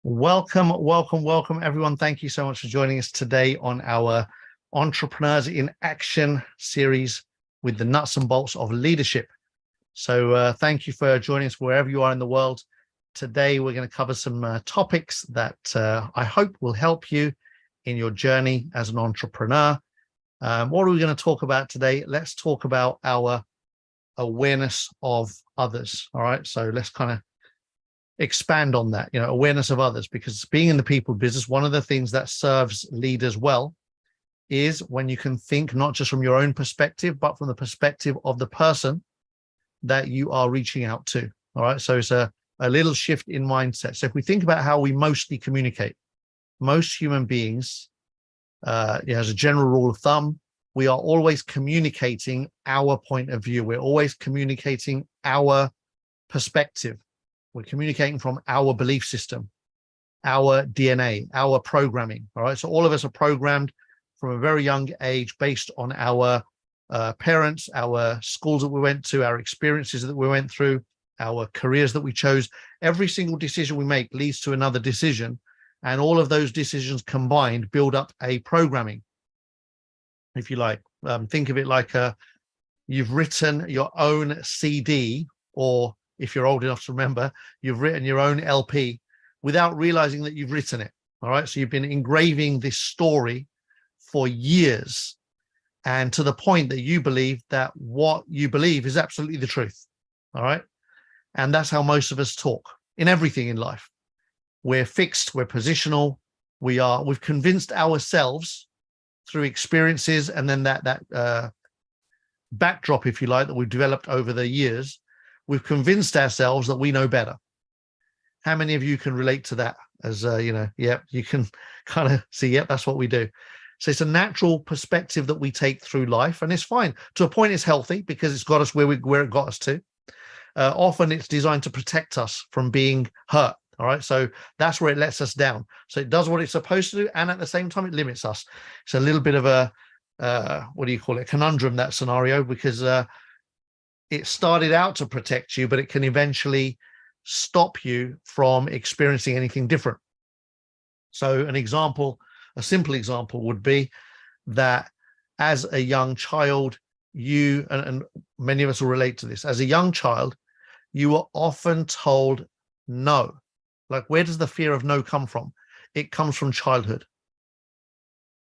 Welcome, welcome, welcome, everyone. Thank you so much for joining us today on our Entrepreneurs in Action series with the nuts and bolts of leadership. So thank you for joining us wherever you are in the world. Today, we're going to cover some topics that I hope will help you in your journey as an entrepreneur. What are we going to talk about today? Let's talk about our awareness of others. All right. So let's kind of expand on that, awareness of others, because being in the people business, one of the things that serves leaders well is when you can think not just from your own perspective, but from the perspective of the person that you are reaching out to. All right. So it's a little shift in mindset. So if we think about how we mostly communicate, most human beings, as a general rule of thumb, we are always communicating our point of view. We're always communicating our perspective. We're communicating from our belief system, our DNA, our programming. All right. So all of us are programmed from a very young age based on our parents, our schools that we went to, our experiences that we went through, our careers that we chose. Every single decision we make leads to another decision. And all of those decisions combined build up a programming, if you like. Think of it like you've written your own CD, or if you're old enough to remember, you've written your own LP without realizing that you've written it. All right. So you've been engraving this story for years, and to the point that you believe that what you believe is absolutely the truth. All right. And that's how most of us talk in everything in life. We're fixed, we're positional, we've convinced ourselves through experiences and then that backdrop, if you like, that we've developed over the years. We've convinced ourselves that we know better. How many of you can relate to that? As you can kind of see, that's what we do. So it's a natural perspective that we take through life, and it's fine. To a point, it's healthy because it's got us where it got us to. Often it's designed to protect us from being hurt. All right. So that's where it lets us down. So it does what it's supposed to do, and at the same time, it limits us. It's a little bit of a conundrum, that scenario, because it started out to protect you, but it can eventually stop you from experiencing anything different. So a simple example would be that as a young child, you, and many of us will relate to this, as a young child, you were often told no. Like, where does the fear of no come from? It comes from childhood.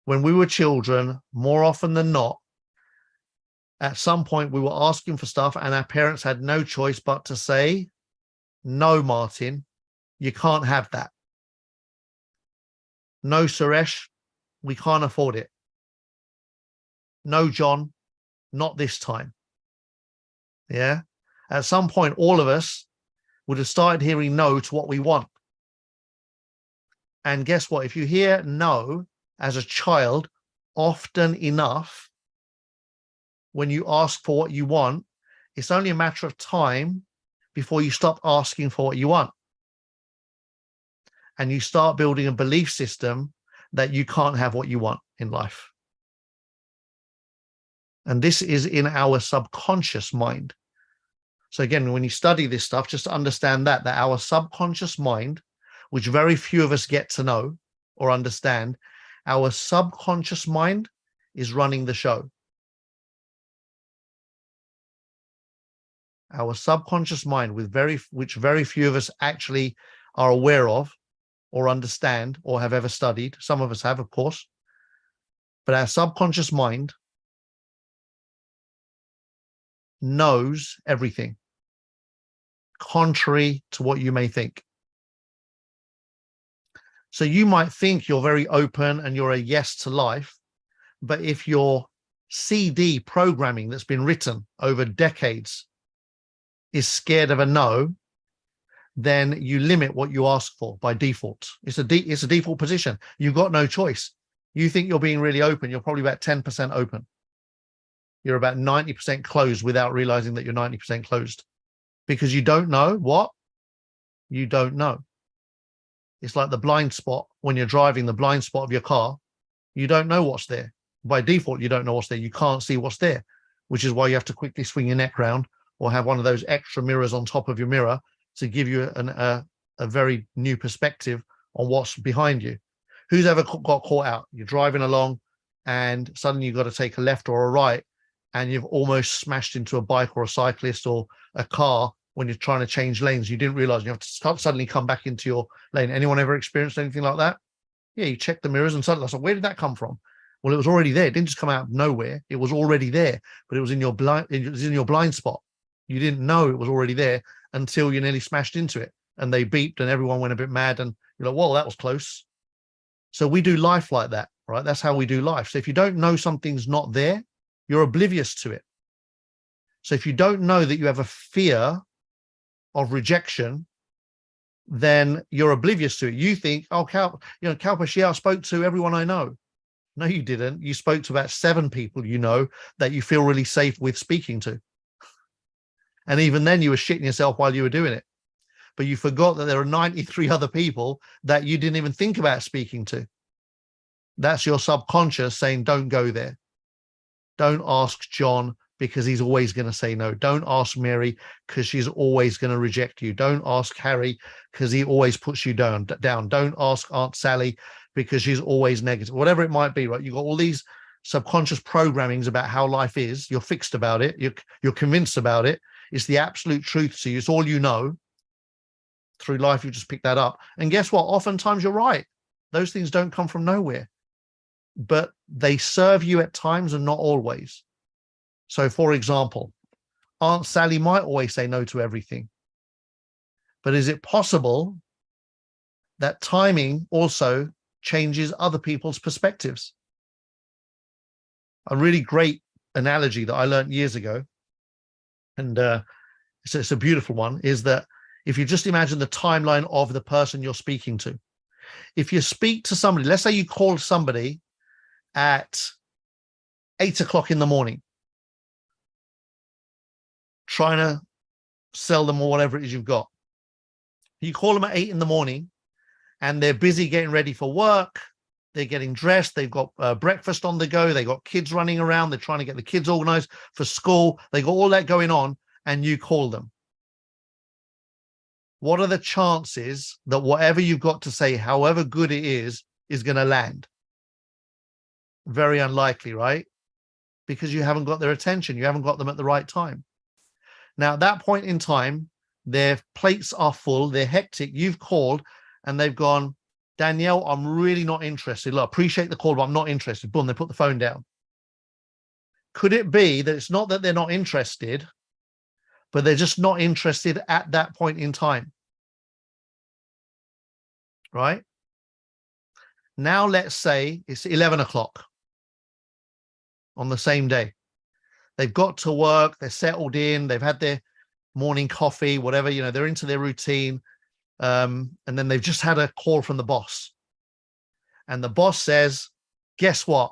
When we were children, more often than not, at some point we were asking for stuff and our parents had no choice but to say, no, Martin, you can't have that. No, Suresh, we can't afford it. No, John, not this time. Yeah. At some point, all of us would have started hearing no to what we want. And guess what? If you hear no as a child often enough, when you ask for what you want, it's only a matter of time before you stop asking for what you want. And you start building a belief system that you can't have what you want in life. And this is in our subconscious mind. So again, when you study this stuff, just to understand that our subconscious mind, which very few of us get to know or understand, our subconscious mind is running the show. Our subconscious mind, which very few of us actually are aware of or understand or have ever studied. Some of us have, of course. But our subconscious mind knows everything, contrary to what you may think. So you might think you're very open and you're a yes to life, but if your CD programming that's been written over decades is scared of a no, then you limit what you ask for by default. It's a default position. You've got no choice. You think you're being really open. You're probably about 10% open. You're about 90% closed without realizing that you're 90% closed, because you don't know what you don't know. It's like the blind spot when you're driving, the blind spot of your car. You don't know what's there. By default, you don't know what's there. You can't see what's there, which is why you have to quickly swing your neck round or have one of those extra mirrors on top of your mirror to give you a very new perspective on what's behind you. Who's ever got caught out? You're driving along and suddenly you've got to take a left or a right, and you've almost smashed into a bike or a cyclist or a car when you're trying to change lanes. You didn't realize you have to suddenly come back into your lane. Anyone ever experienced anything like that? Yeah, you check the mirrors and suddenly I said, where did that come from? Well, it was already there. It didn't just come out of nowhere. It was already there, but it was in your blind spot. You didn't know it was already there until you nearly smashed into it, and they beeped and everyone went a bit mad, and you're like, whoa, that was close. So we do life like that, right? That's how we do life. So if you don't know something's not there, you're oblivious to it. So if you don't know that you have a fear of rejection, then you're oblivious to it. You think, oh, Kalpesh, yeah, I spoke to everyone I know. No, you didn't. You spoke to about 7 people you know that you feel really safe with speaking to. And even then you were shitting yourself while you were doing it. But you forgot that there are 93 other people that you didn't even think about speaking to. That's your subconscious saying, don't go there. Don't ask John because he's always going to say no. Don't ask Mary because she's always going to reject you. Don't ask Harry because he always puts you down. Don't ask Aunt Sally because she's always negative. Whatever it might be, right? You've got all these subconscious programmings about how life is. You're fixed about it. You're convinced about it. It's the absolute truth to you. It's all you know. Through life, you just pick that up. And guess what? Oftentimes you're right. Those things don't come from nowhere, but they serve you at times and not always. So, for example, Aunt Sally might always say no to everything. But is it possible that timing also changes other people's perspectives? A really great analogy that I learned years ago, and it's a beautiful one, is that if you just imagine the timeline of the person you're speaking to. If you speak to somebody, let's say you call somebody at 8 o'clock in the morning, trying to sell them or whatever it is you've got. You call them at 8 in the morning and they're busy getting ready for work. They're getting dressed. They've got breakfast on the go. They've got kids running around. They're trying to get the kids organized for school. They got all that going on, and you call them. What are the chances that whatever you've got to say, however good it is going to land? Very unlikely, right? Because you haven't got their attention. You haven't got them at the right time. Now, at that point in time, their plates are full. They're hectic. You've called and they've gone, Danielle, I'm really not interested. Look, appreciate the call, but I'm not interested. Boom, they put the phone down. Could it be that it's not that they're not interested, but they're just not interested at that point in time? Right? Now, let's say it's 11 o'clock on the same day. They've got to work, they're settled in, they've had their morning coffee, whatever, they're into their routine. And then they've just had a call from the boss. And the boss says, guess what?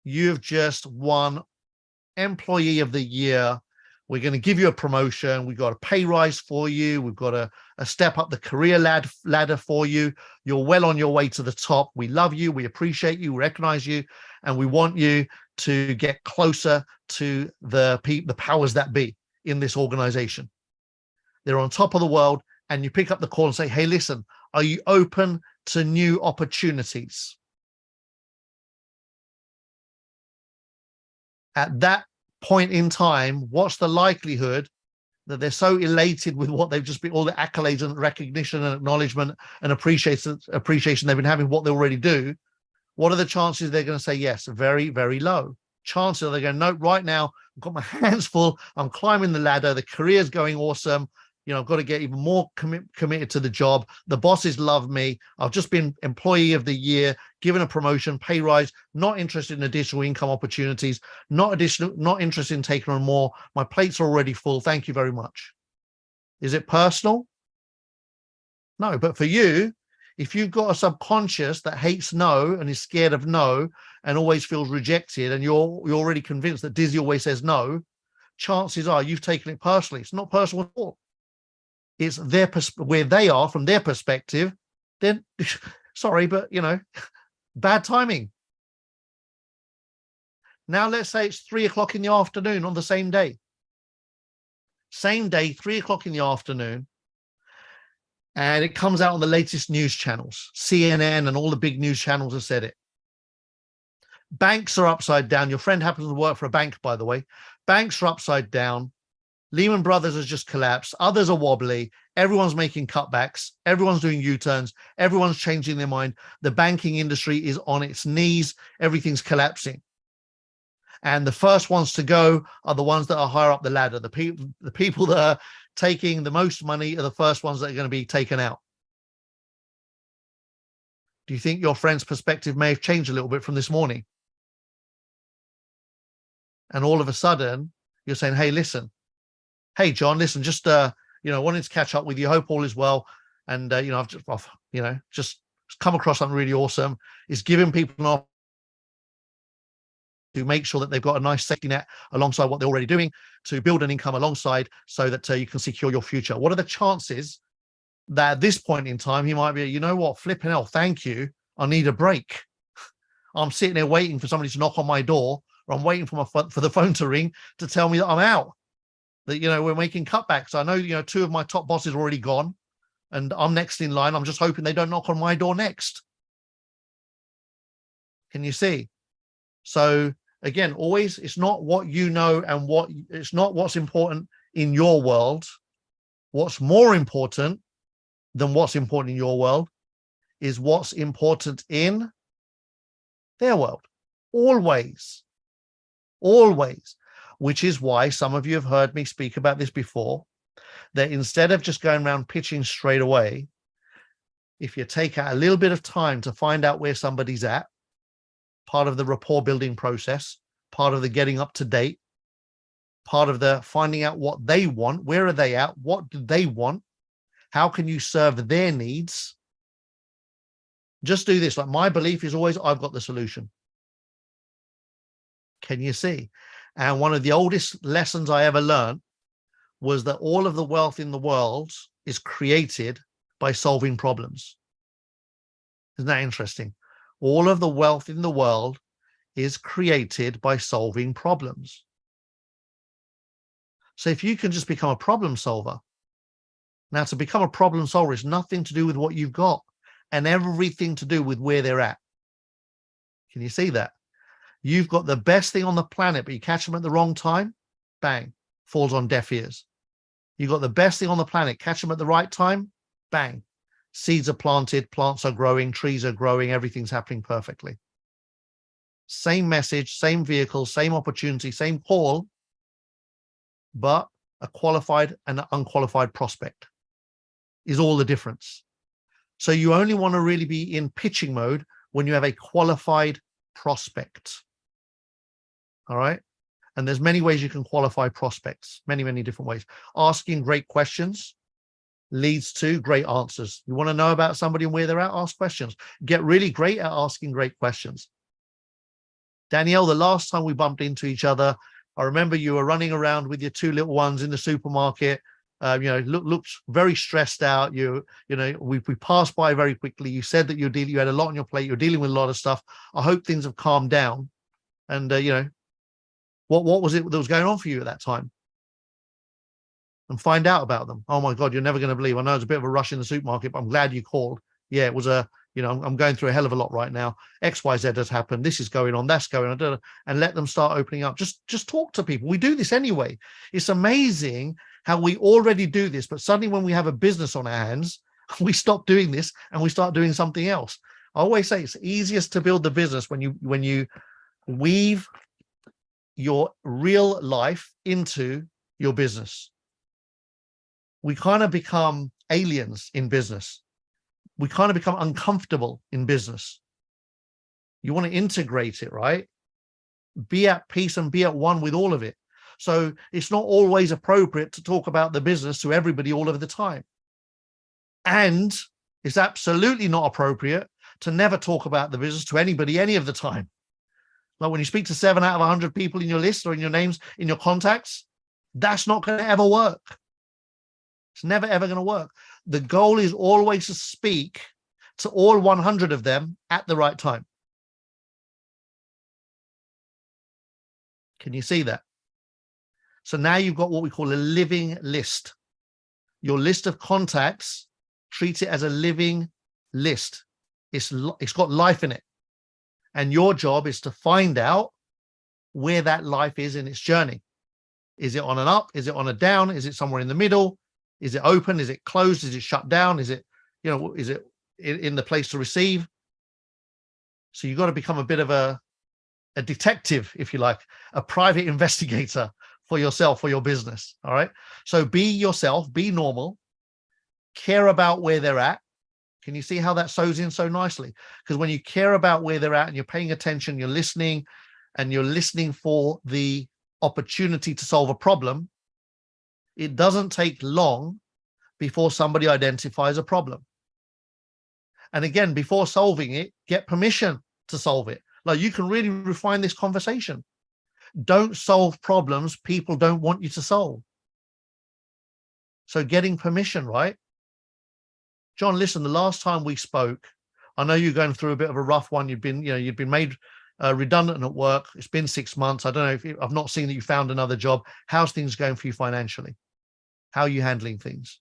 You've just won Employee of the Year. We're going to give you a promotion. We've got a pay rise for you. We've got a step up the career ladder for you. You're well on your way to the top. We love you. We appreciate you. We recognize you. And we want you to get closer to the powers that be in this organization. They're on top of the world. And you pick up the call and say, hey, listen, are you open to new opportunities? At that point in time, what's the likelihood that they're so elated with what they've just been, all the accolades and recognition and acknowledgement and appreciation they've been having, what they already do? What are the chances they're going to say yes? Very, very low. Chances are they're going, no, right now, I've got my hands full. I'm climbing the ladder. The career's going awesome. I've got to get even more committed to the job. The bosses love me. I've just been Employee of the Year, given a promotion, pay rise, not interested in additional income opportunities, not interested in taking on more. My plates are already full. Thank you very much. Is it personal? No, but for you, if you've got a subconscious that hates no and is scared of no and always feels rejected, and you're already convinced that Dizzy always says no, chances are you've taken it personally. It's not personal at all. It's where they are from their perspective, then sorry, but bad timing. Now let's say it's 3 o'clock in the afternoon on the same day. Same day, 3 o'clock in the afternoon. And it comes out on the latest news channels. CNN and all the big news channels have said it. Banks are upside down. Your friend happens to work for a bank, by the way. Banks are upside down. Lehman Brothers has just collapsed. Others are wobbly. Everyone's making cutbacks. Everyone's doing U-turns. Everyone's changing their mind. The banking industry is on its knees. Everything's collapsing. And the first ones to go are the ones that are higher up the ladder. The people that are taking the most money are the first ones that are going to be taken out. Do you think your friend's perspective may have changed a little bit from this morning? And all of a sudden, you're saying, hey, listen. Hey, John, listen, just, wanted to catch up with you. Hope all is well. And, I've just come across something really awesome. Is giving people an opportunity to make sure that they've got a nice safety net alongside what they're already doing, to build an income alongside so that you can secure your future. What are the chances that at this point in time, he might be, you know what, flipping hell, thank you. I need a break. I'm sitting there waiting for somebody to knock on my door, or I'm waiting for the phone to ring to tell me that I'm out. That, we're making cutbacks. I know, two of my top bosses are already gone and I'm next in line. I'm just hoping they don't knock on my door next. Can you see? So again, always, it's not what you know and it's not what's important in your world. What's more important than what's important in your world is what's important in their world. Always. Which is why some of you have heard me speak about this before, that instead of just going around pitching straight away, if you take out a little bit of time to find out where somebody's at, part of the rapport building process, part of the getting up to date, part of the finding out what they want, where are they at, what do they want, how can you serve their needs? Just do this. Like, my belief is always, I've got the solution. Can you see? And one of the oldest lessons I ever learned was that all of the wealth in the world is created by solving problems. Isn't that interesting? All of the wealth in the world is created by solving problems. So if you can just become a problem solver, now to become a problem solver is nothing to do with what you've got and everything to do with where they're at. Can you see that? You've got the best thing on the planet, but you catch them at the wrong time, bang, falls on deaf ears. You've got the best thing on the planet, catch them at the right time, bang, seeds are planted, plants are growing, trees are growing, everything's happening perfectly. Same message, same vehicle, same opportunity, same call, but a qualified and an unqualified prospect is all the difference. So you only want to really be in pitching mode when you have a qualified prospect. All right. And there's many ways you can qualify prospects, many, many different ways. Asking great questions leads to great answers. You want to know about somebody and where they're at, ask questions. Get really great at asking great questions. Danielle, the last time we bumped into each other, I remember you were running around with your two little ones in the supermarket. Looked very stressed out. We passed by very quickly. You said that you had a lot on your plate. You're dealing with a lot of stuff. I hope things have calmed down. And what was it that was going on for you at that time? And find out about them. Oh my God, you're never going to believe. I know it's a bit of a rush in the supermarket, but I'm glad you called. Yeah, it was I'm going through a hell of a lot right now. XYZ has happened. This is going on. That's going on. And let them start opening up. Just talk to people. We do this anyway. It's amazing how we already do this, but suddenly when we have a business on our hands, we stop doing this and we start doing something else. I always say it's easiest to build the business when you weave your real life into your business. We kind of become aliens in business. We kind of become uncomfortable in business. You want to integrate it, right? Be at peace and be at one with all of it. So it's not always appropriate to talk about the business to everybody all of the time. And it's absolutely not appropriate to never talk about the business to anybody any of the time. Like when you speak to 7 out of 100 people in your list or in your names, in your contacts, that's not going to ever work. It's never, ever going to work. The goal is always to speak to all 100 of them at the right time. Can you see that? So now you've got what we call a living list. Your list of contacts Treat it as a living list. It's got life in it. And your job is to find out where that life is in its journey. Is it on an up? Is it on a down? Is it somewhere in the middle? Is it open? Is it closed? Is it shut down? Is it, is it in the place to receive? So you've got to become a bit of a detective, if you like, a private investigator for yourself, for your business. All right. So be yourself, be normal, care about where they're at. Can you see how that sews in so nicely? Because when you care about where they're at and you're paying attention, you're listening, and you're listening for the opportunity to solve a problem, it doesn't take long before somebody identifies a problem. And again, before solving it, get permission to solve it. Like, you can really refine this conversation. Don't solve problems people don't want you to solve. So getting permission, right? John, listen, the last time we spoke, I know you're going through a bit of a rough one. You'd been made redundant at work. It's been 6 months. I don't know if I've not seen that you found another job. How's things going for you financially? How are you handling things?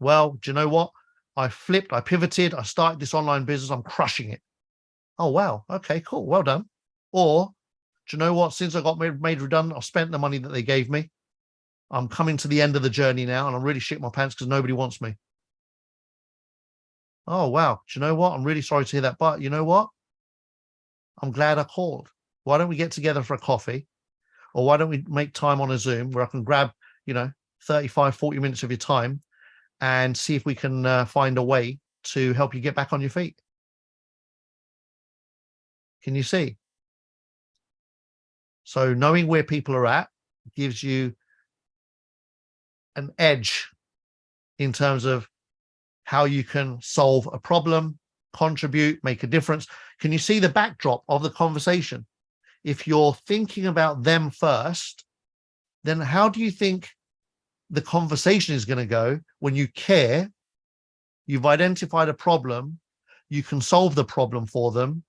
Well, do you know what? I flipped, I pivoted, I started this online business. I'm crushing it. Oh, wow. Okay, cool. Well done. Or, do you know what? Since I got made redundant, I've spent the money that they gave me. I'm coming to the end of the journey now, and I'm really shit my pants because nobody wants me. Oh, wow. Do you know what? I'm really sorry to hear that. But you know what? I'm glad I called. Why don't we get together for a coffee? Or why don't we make time on a Zoom where I can grab, 35, 40 minutes of your time and see if we can find a way to help you get back on your feet? Can you see? So knowing where people are at gives you an edge in terms of how you can solve a problem, contribute, make a difference. Can you see the backdrop of the conversation? If you're thinking about them first, then how do you think the conversation is going to go when you care? You've identified a problem, you can solve the problem for them,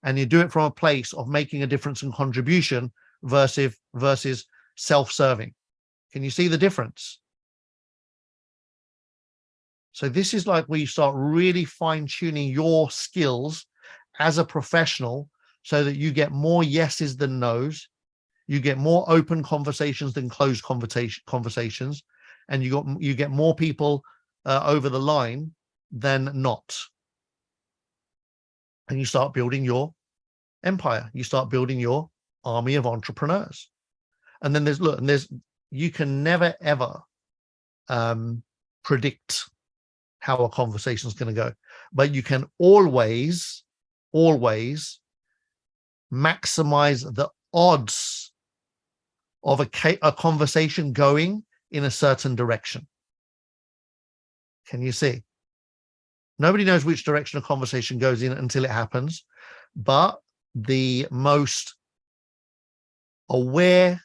and you do it from a place of making a difference and contribution versus self-serving. Can you see the difference? So this is like where you start really fine-tuning your skills as a professional so that you get more yeses than nos, you get more open conversations than closed conversations, and you get more people over the line than not. And you start building your empire. You start building your army of entrepreneurs. And then you can never ever predict how a conversation is going to go, but you can always maximize the odds of a conversation going in a certain direction. Can you see? Nobody knows which direction a conversation goes in until it happens, but the most aware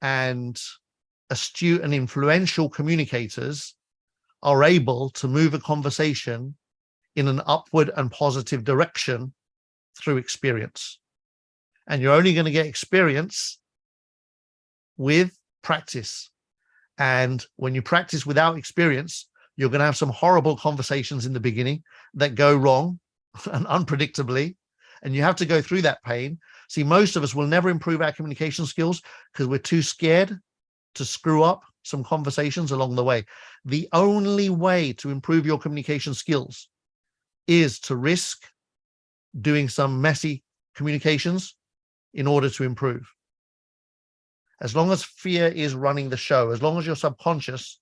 and astute and influential communicators are able to move a conversation in an upward and positive direction through experience. And you're only going to get experience with practice. And when you practice without experience, you're going to have some horrible conversations in the beginning that go wrong and unpredictably. And you have to go through that pain. See, most of us will never improve our communication skills because we're too scared to screw up some conversations along the way. The only way to improve your communication skills is to risk doing some messy communications in order to improve. As long as fear is running the show, as long as your subconscious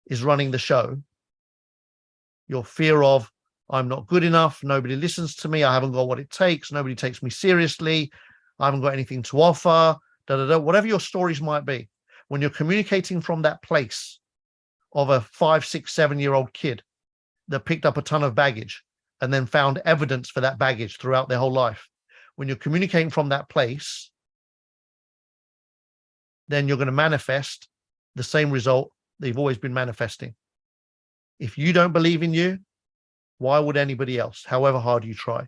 is running the show, your fear of, I'm not good enough, nobody listens to me, I haven't got what it takes, nobody takes me seriously, I haven't got anything to offer, whatever your stories might be. When you're communicating from that place of a 5, 6, 7-year-old kid that picked up a ton of baggage and then found evidence for that baggage throughout their whole life, when you're communicating from that place, then you're going to manifest the same result that you've always been manifesting. If you don't believe in you, why would anybody else, however hard you try?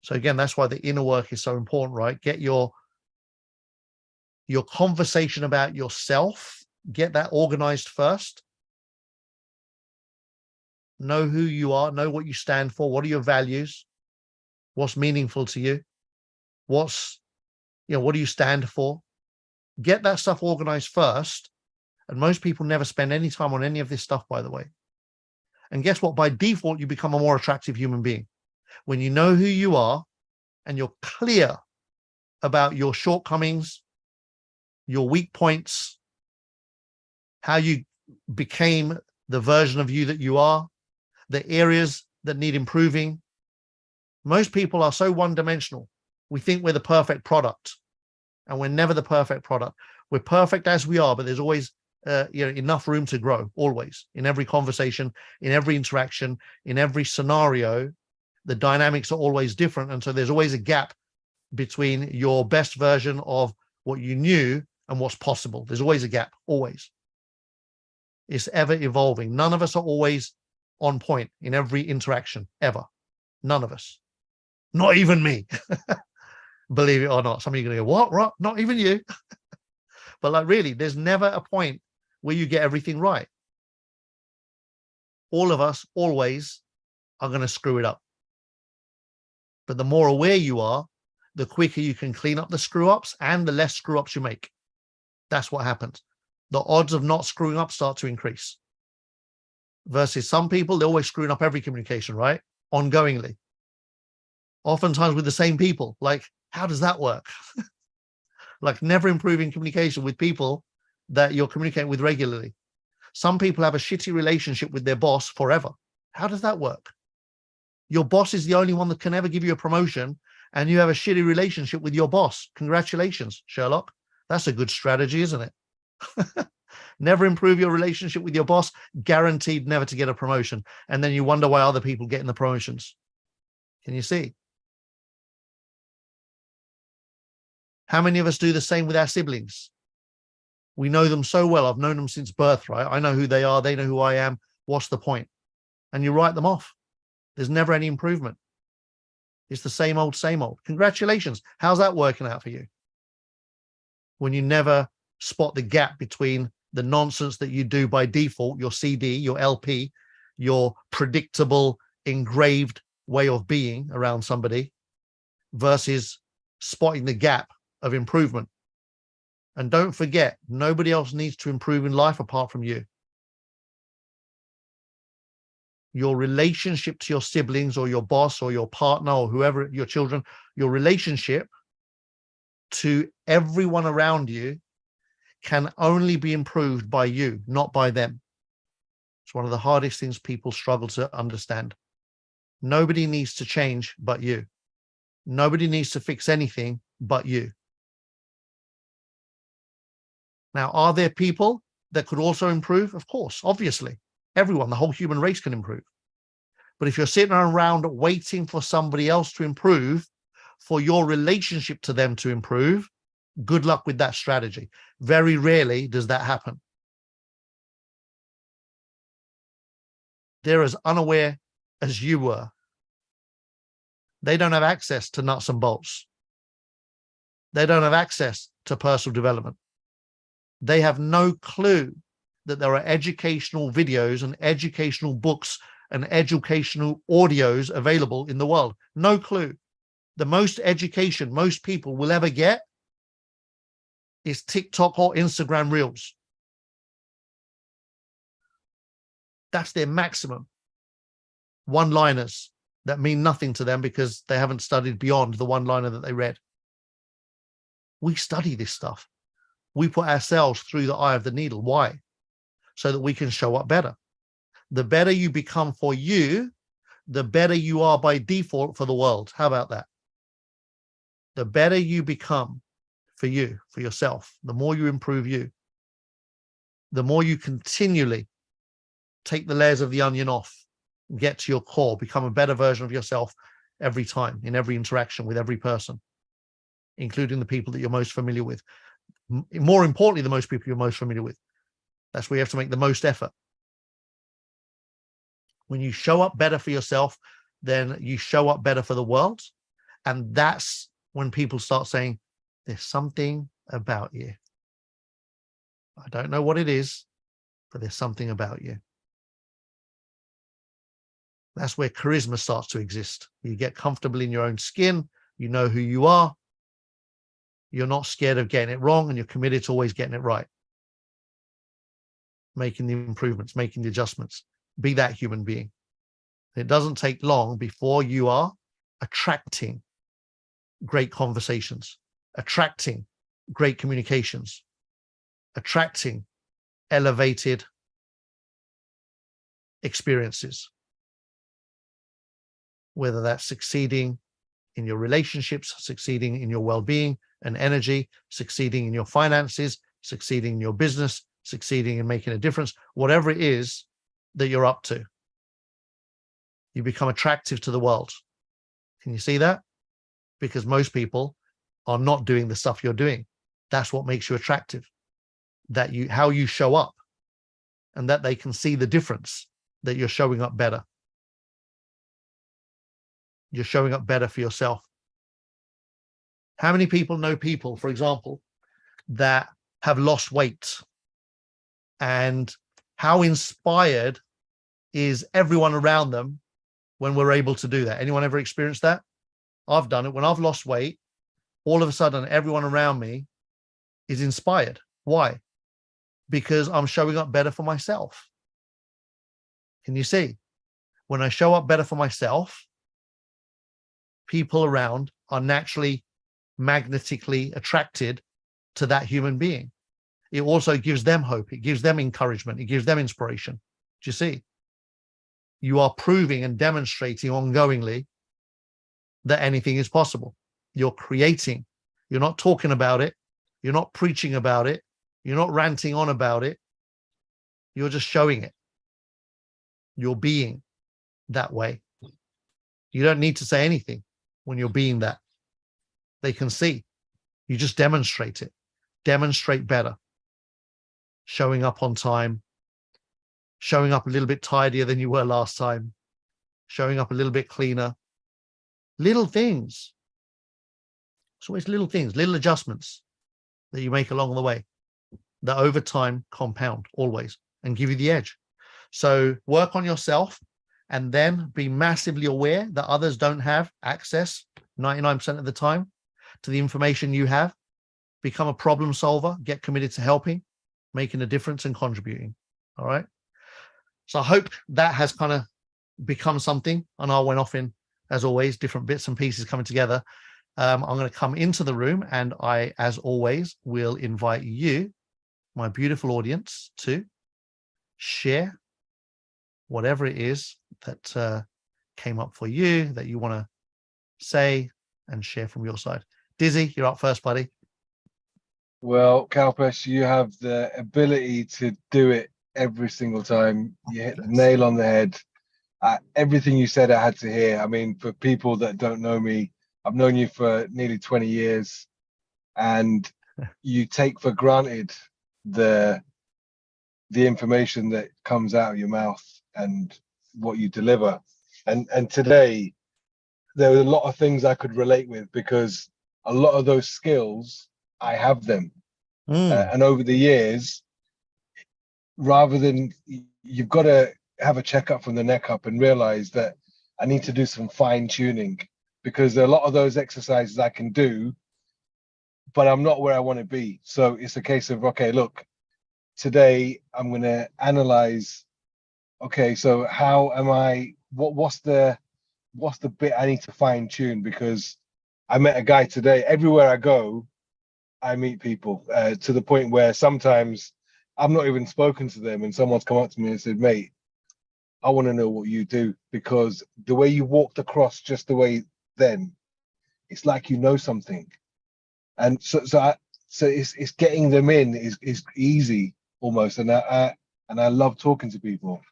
So again, that's why the inner work is so important, right? Get your conversation about yourself Get that organized first. Know who you are, know what you stand for, what are your values, what's meaningful to you, what do you stand for? Get that stuff organized first. And most people never spend any time on any of this stuff, by the way. And guess what? By default, you become a more attractive human being. When you know who you are and you're clear about your shortcomings, your weak points, how you became the version of you that you are, the areas that need improving. Most people are so one-dimensional. We think we're the perfect product, and we're never the perfect product. We're perfect as we are, but there's always enough room to grow, always, in every conversation, in every interaction, in every scenario. The dynamics are always different, and so there's always a gap between your best version of what you knew and what's possible. There's always a gap, always. It's ever evolving. None of us are always on point in every interaction, ever. None of us. Not even me. Believe it or not. Some of you are going to go, what? Not even you. But like, really, there's never a point where you get everything right. All of us always are going to screw it up. But the more aware you are, the quicker you can clean up the screw ups and the less screw ups you make. That's what happens. The odds of not screwing up start to increase. Versus some people, they're always screwing up every communication, right? Ongoingly. Oftentimes with the same people. Like, how does that work? Like, never improving communication with people that you're communicating with regularly. Some people have a shitty relationship with their boss forever. How does that work? Your boss is the only one that can ever give you a promotion, and you have a shitty relationship with your boss. Congratulations, Sherlock. That's a good strategy, isn't it? Never improve your relationship with your boss, guaranteed never to get a promotion. And then you wonder why other people getting the promotions. Can you see? How many of us do the same with our siblings? We know them so well. I've known them since birth, right? I know who they are. They know who I am. What's the point? And you write them off. There's never any improvement. It's the same old, same old. Congratulations. How's that working out for you? When you never spot the gap between the nonsense that you do by default, your CD, your LP, your predictable, engraved way of being around somebody, versus spotting the gap of improvement. And don't forget, nobody else needs to improve in life apart from you. Your relationship to your siblings or your boss or your partner or whoever, your children, your relationship to everyone around you can only be improved by you, not by them. It's one of the hardest things people struggle to understand. Nobody needs to change but you. Nobody needs to fix anything but you. Now, are there people that could also improve? Of course, obviously. Everyone, the whole human race can improve. But if you're sitting around waiting for somebody else to improve, for your relationship to them to improve, good luck with that strategy. Very rarely does that happen. They're as unaware as you were. They don't have access to nuts and bolts. They don't have access to personal development. They have no clue that there are educational videos and educational books and educational audios available in the world. No clue. The most education most people will ever get is TikTok or Instagram Reels. That's their maximum. One-liners that mean nothing to them because they haven't studied beyond the one-liner that they read. We study this stuff. We put ourselves through the eye of the needle. Why? So that we can show up better. The better you become for you, the better you are by default for the world. How about that? The better you become for you, for yourself, the more you improve you, the more you continually take the layers of the onion off, get to your core, become a better version of yourself every time, in every interaction with every person, including the people that you're most familiar with. More importantly, the most people you're most familiar with. That's where you have to make the most effort. When you show up better for yourself, then you show up better for the world. And that's when people start saying, there's something about you. I don't know what it is, but there's something about you. That's where charisma starts to exist. You get comfortable in your own skin. You know who you are. You're not scared of getting it wrong, and you're committed to always getting it right. Making the improvements, making the adjustments. Be that human being. It doesn't take long before you are attracting great conversations, attracting great communications, attracting elevated experiences. Whether that's succeeding in your relationships, succeeding in your well-being and energy, succeeding in your finances, succeeding in your business, succeeding in making a difference, whatever it is that you're up to, you become attractive to the world. Can you see that? Because most people are not doing the stuff you're doing. That's what makes you attractive. How you show up, and that they can see the difference, that you're showing up better. You're showing up better for yourself. How many people know people, for example, that have lost weight? And how inspired is everyone around them when we're able to do that? Anyone ever experienced that? I've done it. When I've lost weight, all of a sudden, everyone around me is inspired. Why? Because I'm showing up better for myself. Can you see? When I show up better for myself, people around are naturally magnetically attracted to that human being. It also gives them hope. It gives them encouragement. It gives them inspiration. Do you see? You are proving and demonstrating ongoingly that anything is possible. You're creating. You're not talking about it. You're not preaching about it. You're not ranting on about it. You're just showing it. You're being that way. You don't need to say anything when you're being that. They can see. You just demonstrate it. Demonstrate better. Showing up on time. Showing up a little bit tidier than you were last time. Showing up a little bit cleaner. Little things. It's always little things, little adjustments that you make along the way that over time compound always and give you the edge. So work on yourself, and then be massively aware that others don't have access 99% of the time to the information you have. Become a problem solver, get committed to helping, making a difference and contributing. All right. So I hope that has kind of become something, and I went off in, as always, different bits and pieces coming together. I'm going to come into the room, and I, as always, will invite you, my beautiful audience, to share whatever it is that came up for you, that you want to say and share from your side. Dizzy, you're up first, buddy. Well, Kalpesh, you have the ability to do it every single time. You hit the nail on the head. Everything you said, I had to hear. I mean, for people that don't know me, I've known you for nearly 20 years, and you take for granted the information that comes out of your mouth and what you deliver. And today, there were a lot of things I could relate with, because a lot of those skills, I have them. And over the years, rather than, you've got to have a checkup from the neck up and realize that I need to do some fine tuning, because there are a lot of those exercises I can do, but I'm not where I want to be. So it's a case of, okay, look, today I'm going to analyze, okay, so how am I, what's the bit I need to fine tune? Because I met a guy today, everywhere I go, I meet people to the point where sometimes I've not even spoken to them, and someone's come up to me and said, mate, I want to know what you do, because the way you walked across just the way then, it's like you know something. And so it's getting them in is easy almost, and I love talking to people.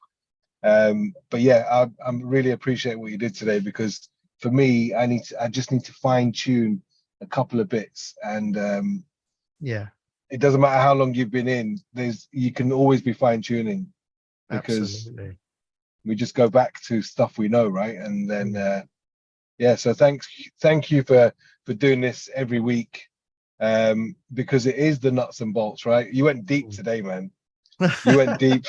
But yeah, I really appreciate what you did today, because for me, I just need to fine tune a couple of bits, and yeah, it doesn't matter how long you've been in. You can always be fine tuning, because absolutely. we just go back to stuff we know, right? And then yeah, so thank you for doing this every week. because it is the nuts and bolts, right? You went deep today, man. You went deep.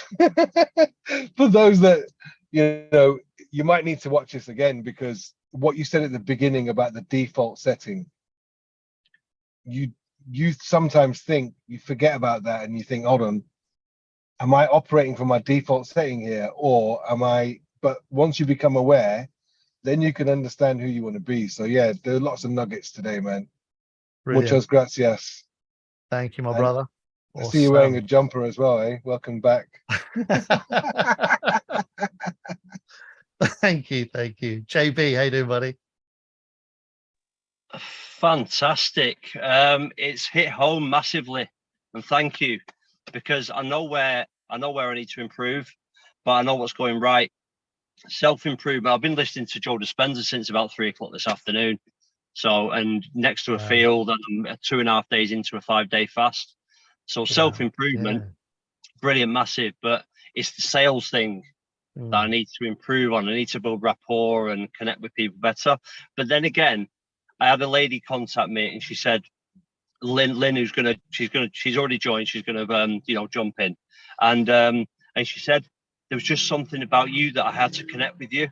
For those that, you know, you might need to watch this again, because what you said at the beginning about the default setting, you sometimes think, you forget about that, and you think, hold on, am I operating from my default setting here, or am I? But once you become aware, then you can understand who you want to be. So yeah, there are lots of nuggets today, man. Brilliant. Muchas gracias. Thank you, my And brother. I see you wearing a Awesome. jumper as well, eh? Welcome back. Thank you. JB, how you doing, buddy? Fantastic. It's hit home massively, and thank you, because I know where I need to improve, but I know what's going right. Self-improvement. I've been listening to Joe Dispenza since about 3 o'clock this afternoon. So, and next to a field, and I'm 2.5 days into a 5-day fast. So self-improvement, brilliant, massive, but it's the sales thing that I need to improve on. I need to build rapport and connect with people better. But then again, I had a lady contact me, and she said, Lynn, she's already joined. She's gonna, jump in, and she said there was just something about you that I had to connect with you.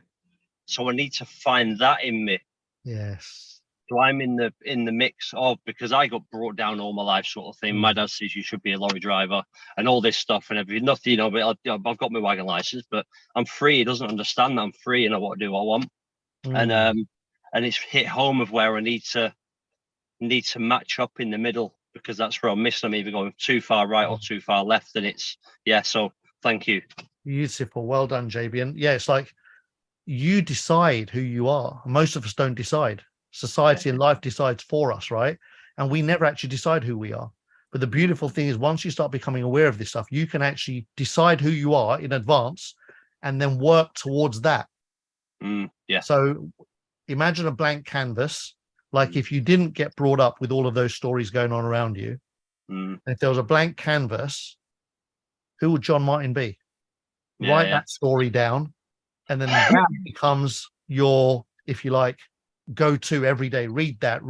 So I need to find that in me. Yes. So I'm in the mix of, because I got brought down all my life, sort of thing. My dad says you should be a lorry driver and all this stuff and everything. Nothing, but I've got my wagon license, but I'm free. He doesn't understand that I'm free and I want to do what I want. And it's hit home of where I need to match up in the middle, because that's where I'm missing. I'm either going too far right or too far left, and it's so thank you. Beautiful. Well done, JB. And yeah, it's like you decide who you are. Most of us don't decide. Society and life decides for us, right? And we never actually decide who we are. But the beautiful thing is, once you start becoming aware of this stuff, you can actually decide who you are in advance and then work towards that. So imagine a blank canvas. Like if you didn't get brought up with all of those stories going on around you, if there was a blank canvas, who would John Martin be? Write that story down, and then that becomes your, if you like, go to every day. Read that,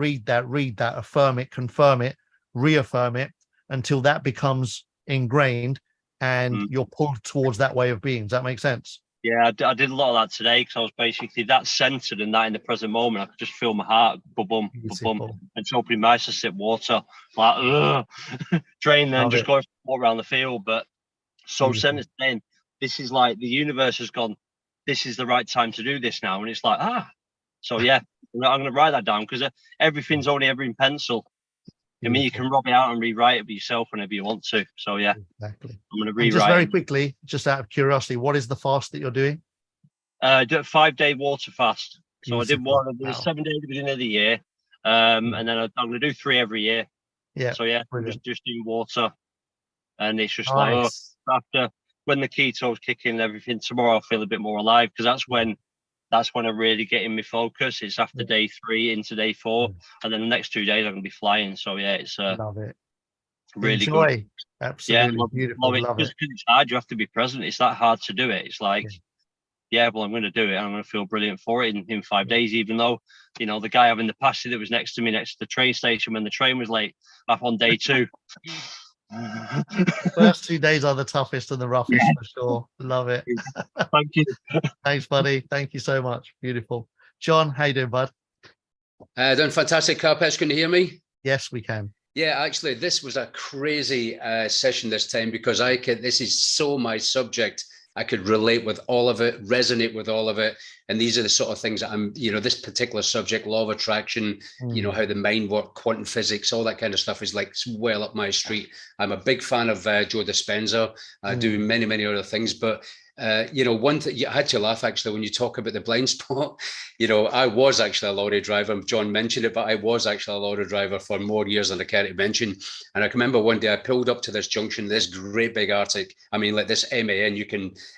affirm it, confirm it, reaffirm it, until that becomes ingrained and you're pulled towards that way of being. Does that make sense? Yeah, I did a lot of that today, because I was basically that centered and that in the present moment. I could just feel my heart boom, and it's opening my eyes to sip water, like drain, then just go walk around the field. But so centered, saying this is like the universe has gone, this is the right time to do this now, and it's like so yeah, I'm going to write that down, because everything's only ever in pencil. I mean, you can rub it out and rewrite it yourself whenever you want to. So yeah, exactly. I'm going to rewrite. Just very quickly, just out of curiosity, what is the fast that you're doing? I did a 5-day water fast. So I did one. I did 7 days at the beginning of the year, and then I'm going to do 3 every year. Yeah. So yeah, just do water, and it's just like after when the ketos kick in and everything. Tomorrow I'll feel a bit more alive, because that's when I really get in my focus. It's after day 3 into day 4, and then the next 2 days I'm gonna be flying. So yeah, it's love it. Really enjoy. Good. Absolutely beautiful. Love it. It's hard. You have to be present. It's that hard to do it. It's like, well, I'm going to do it. And I'm going to feel brilliant for it in 5 days. Even though, the guy having the pasture that was next to me, next to the train station, when the train was late, up on day 2. First 2 days are the toughest and the roughest for sure. Love it. Thank you. Thanks, buddy. Thank you so much. Beautiful. John, how you doing, bud? Doing fantastic. Karpesh, can you hear me? Yes, we can. Yeah, actually, this was a crazy session this time, because this is so my subject. I could relate with all of it, resonate with all of it. And these are the sort of things that I'm, this particular subject, law of attraction, how the mind works, quantum physics, all that kind of stuff is like well up my street. I'm a big fan of Joe Dispenza. I do many, many other things, but one thing, I had to laugh actually when you talk about the blind spot. I was actually a lorry driver. John mentioned it, but I was actually a lorry driver for more years than I care to mention. And I can remember one day I pulled up to this junction, this great big Arctic. I mean, like this MAN,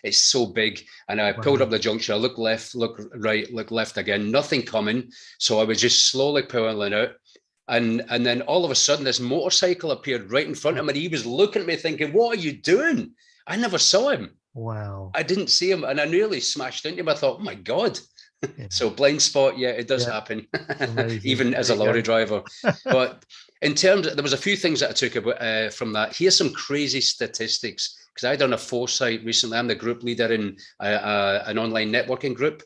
it's so big. And I pulled up the junction. I looked left, look right, look left again, nothing coming. So I was just slowly pulling out. And then all of a sudden, this motorcycle appeared right in front of me. He was looking at me thinking, what are you doing? I never saw him. Wow. I didn't see him, and I nearly smashed into him. I thought, oh my God. So blind spot, yeah, it does happen, even as a lorry driver. But in terms there was a few things that I took about, from that. Here's some crazy statistics, because I done a foresight recently. I'm the group leader in an online networking group.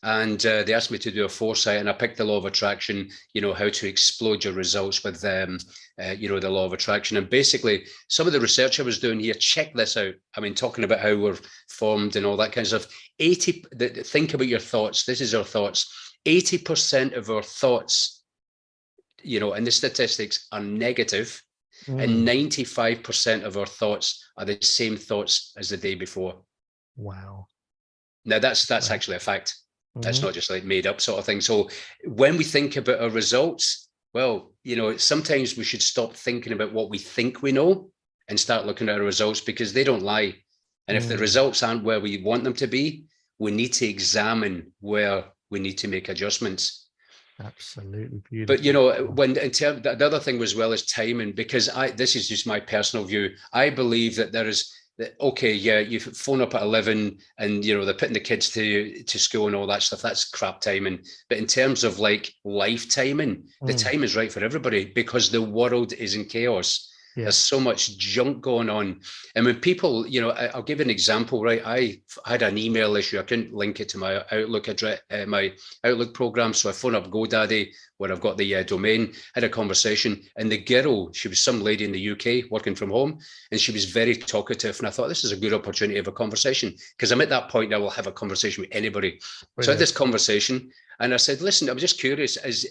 And they asked me to do a foresight, and I picked the law of attraction, how to explode your results with the law of attraction. And basically, some of the research I was doing here, check this out. I mean, talking about how we're formed and all that kind of stuff. Think about your thoughts. This is our thoughts. 80% of our thoughts, and the statistics are negative, and 95% of our thoughts are the same thoughts as the day before. Wow. Now that's actually a fact. That's not just like made up sort of thing. So when we think about our results, well, sometimes we should stop thinking about what we think we know and start looking at our results, because they don't lie. And if the results aren't where we want them to be, we need to examine where we need to make adjustments. Absolutely beautiful. But when in terms, the other thing as well is timing, because this is just my personal view. I believe that there is, okay, yeah, you phone up at 11 and they're putting the kids to school and all that stuff. That's crap timing. But in terms of like life timing, the time is right for everybody, because the world is in chaos. Yeah. There's so much junk going on. And when people, I'll give an example, right? I had an email issue. I couldn't link it to my Outlook address, my Outlook program. So I phoned up GoDaddy, where I've got the domain, had a conversation. And the girl, she was some lady in the UK working from home, and she was very talkative. And I thought, this is a good opportunity to have a conversation, because I'm at that point now, I will have a conversation with anybody. Brilliant. So I had this conversation. And I said, listen, I'm just curious, is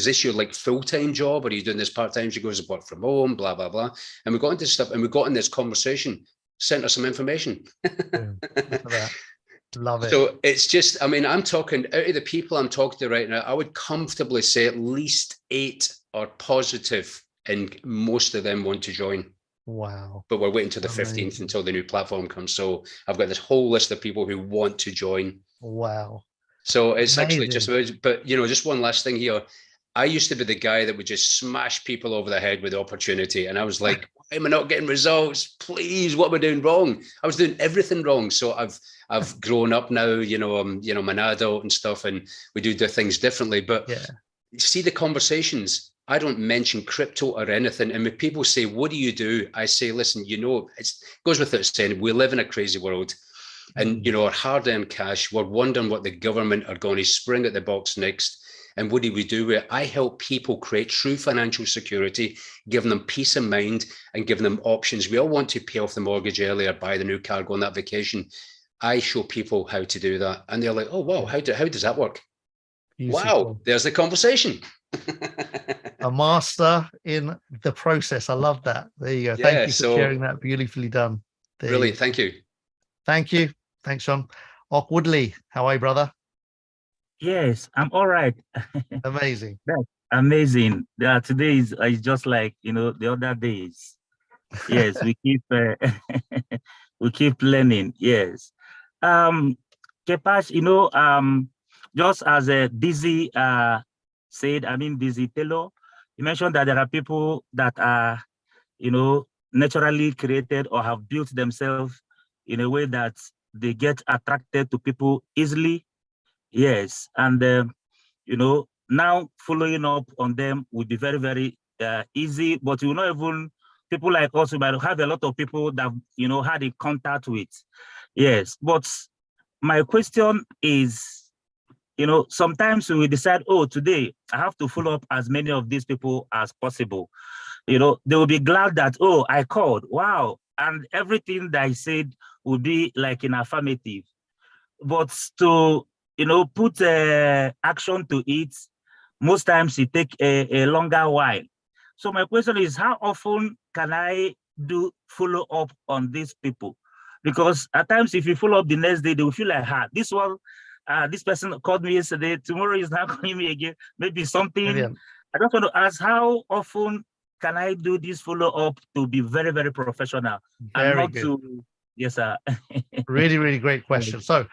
this your like full-time job, or are you doing this part-time? She goes, work from home, blah, blah, blah. And we got into stuff, and we got in this conversation, sent her some information. Love it. So it's just, I mean, I'm talking, out of the people I'm talking to right now, I would comfortably say at least 8 are positive, and most of them want to join. Wow. But we're waiting till the 15th until the new platform comes. So I've got this whole list of people who want to join. Wow. So it's actually just, but just one last thing here. I used to be the guy that would just smash people over the head with the opportunity. And I was like, why am I not getting results? Please, what am I doing wrong? I was doing everything wrong. So I've grown up now, I'm an adult and stuff, and we do things differently. But you see the conversations, I don't mention crypto or anything. And when people say, what do you do? I say, listen, it goes without saying, we live in a crazy world. And, our hard-earned cash, we're wondering what the government are going to spring at the box next. And what do we do with it? I help people create true financial security, giving them peace of mind and giving them options. We all want to pay off the mortgage earlier, buy the new car, go on that vacation. I show people how to do that. And they're like, oh, wow, how does that work? Beautiful. Wow, there's the conversation. A master in the process. I love that. There you go. Thank you for sharing that. Beautifully done. Brilliant. Thank you. Thank you. Thanks, Sean. Ock Woodley, how are you, brother? Yes, I'm all right. Amazing. That's amazing. Today is just like the other days. Yes, we keep we keep learning. Yes. Kepash, just as Dizzy said, Dizzy Taylor, you mentioned that there are people that are, naturally created or have built themselves in a way that they get attracted to people easily. Yes. And, now following up on them would be very, very easy, but not even people like us, we might have a lot of people that, had a contact with. Yes. But my question is, sometimes we decide, oh, today I have to follow up as many of these people as possible. They will be glad that, oh, I called. Wow. And everything that I said would be like an affirmative. But to, put action to it, most times it takes a longer while. So my question is, how often can I do follow up on these people? Because at times, if you follow up the next day, they will feel like, this person called me yesterday, tomorrow is not calling me again, maybe something. Brilliant. I just want to ask, how often can I do this follow-up to be very, very professional? Very and not good. Yes, sir. Really, really great question. So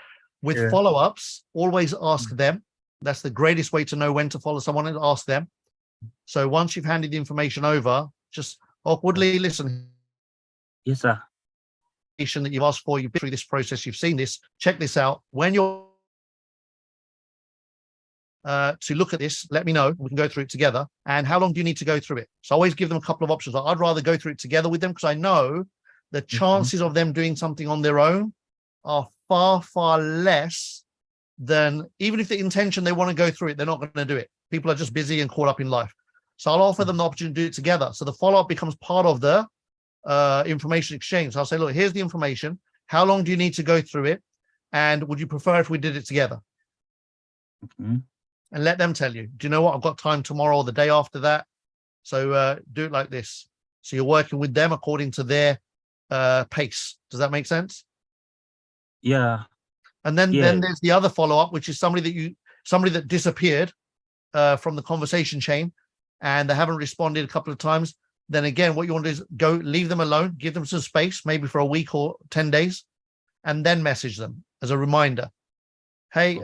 with follow-ups, always ask them. That's the greatest way to know when to follow someone, and ask them. So once you've handed the information over, just, Woodley, listen. Yes, sir. That you've asked for, you've been through this process, you've seen this, check this out. When you're to look at this, let me know. We can go through it together. And how long do you need to go through it? So I always give them a couple of options. I'd rather go through it together with them because I know the chances of them doing something on their own are far, far less than, even if the intention they want to go through it, they're not going to do it. People are just busy and caught up in life. So I'll offer them the opportunity to do it together. So the follow-up becomes part of the information exchange. So I'll say, look, here's the information. How long do you need to go through it? And would you prefer if we did it together? And let them tell you, do you know what? I've got time tomorrow or the day after that. So do it like this. So you're working with them according to their pace. Does that make sense? Yeah. And then there's the other follow-up, which is somebody that disappeared from the conversation chain and they haven't responded a couple of times. Then again, what you want to do is go leave them alone, give them some space, maybe for a week or 10 days, and then message them as a reminder. Hey,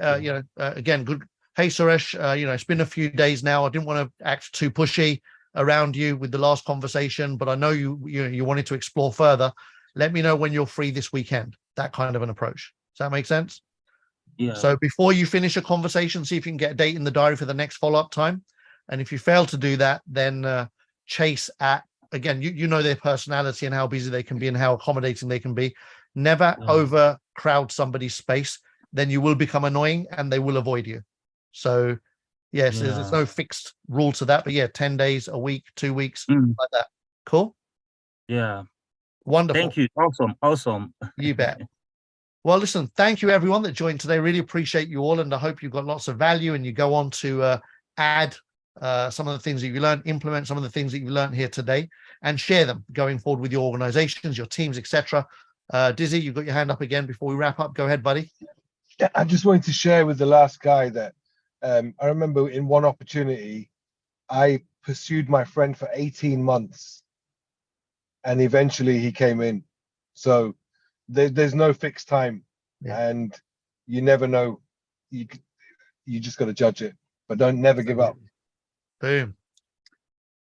again, good. Hey, Suresh, it's been a few days now. I didn't want to act too pushy around you with the last conversation, but I know you wanted to explore further. Let me know when you're free this weekend. That kind of an approach. Does that make sense? Yeah. So before you finish a conversation, see if you can get a date in the diary for the next follow-up time. And if you fail to do that, then chase at, again, you know their personality and how busy they can be and how accommodating they can be. Never overcrowd somebody's space. Then you will become annoying and they will avoid you. So yes, there's no fixed rule to that, but 10 days, a week, 2 weeks, like that. Cool. Yeah. Wonderful. Thank you. Awesome. You bet. Well, listen, thank you everyone that joined today. Really appreciate you all. And I hope you've got lots of value and you go on to add some of the things that you learned, implement some of the things that you learned here today and share them going forward with your organizations, your teams, etc. Dizzy, you've got your hand up again before we wrap up. Go ahead, buddy. Yeah, I just wanted to share with the last guy that I remember in one opportunity, I pursued my friend for 18 months and eventually he came in. So there's no fixed time and you never know. You just got to judge it, but never give up. Boom.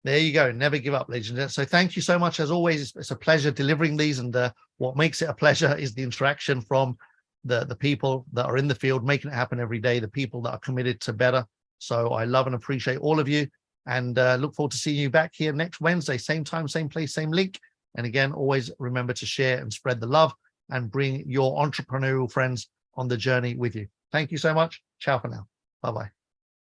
There you go. Never give up, ladies and gentlemen. So thank you so much. As always, it's a pleasure delivering these. And what makes it a pleasure is the interaction from the people that are in the field, making it happen every day, the people that are committed to better. So I love and appreciate all of you and look forward to seeing you back here next Wednesday, same time, same place, same link. And again, always remember to share and spread the love and bring your entrepreneurial friends on the journey with you. Thank you so much. Ciao for now. Bye-bye.